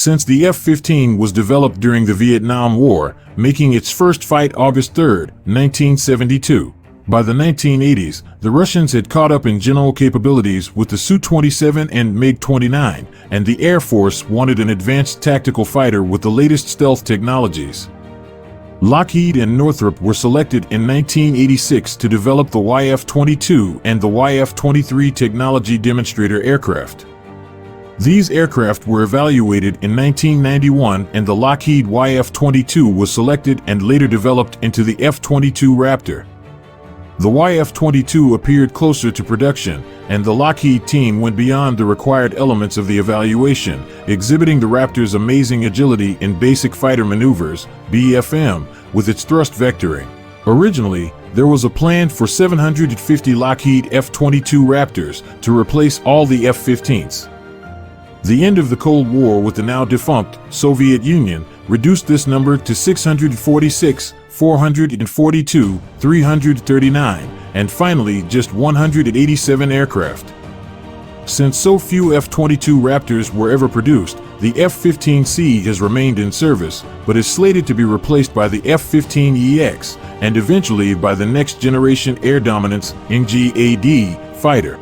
since the F-15 was developed during the Vietnam War, making its first flight August 3, 1972. By the 1980s, the Russians had caught up in general capabilities with the Su-27 and MiG-29, and the Air Force wanted an advanced tactical fighter with the latest stealth technologies. Lockheed and Northrop were selected in 1986 to develop the YF-22 and the YF-23 technology demonstrator aircraft. These aircraft were evaluated in 1991, and the Lockheed YF-22 was selected and later developed into the F-22 Raptor. The YF-22 appeared closer to production, and the Lockheed team went beyond the required elements of the evaluation, exhibiting the Raptor's amazing agility in basic fighter maneuvers, BFM, with its thrust vectoring. Originally, there was a plan for 750 Lockheed F-22 Raptors to replace all the F-15s. The end of the Cold War with the now defunct Soviet Union reduced this number to 646, 442, 339, and finally just 187 aircraft. Since so few F-22 Raptors were ever produced, the F-15C has remained in service, but is slated to be replaced by the F-15EX and eventually by the next generation air dominance NGAD fighter.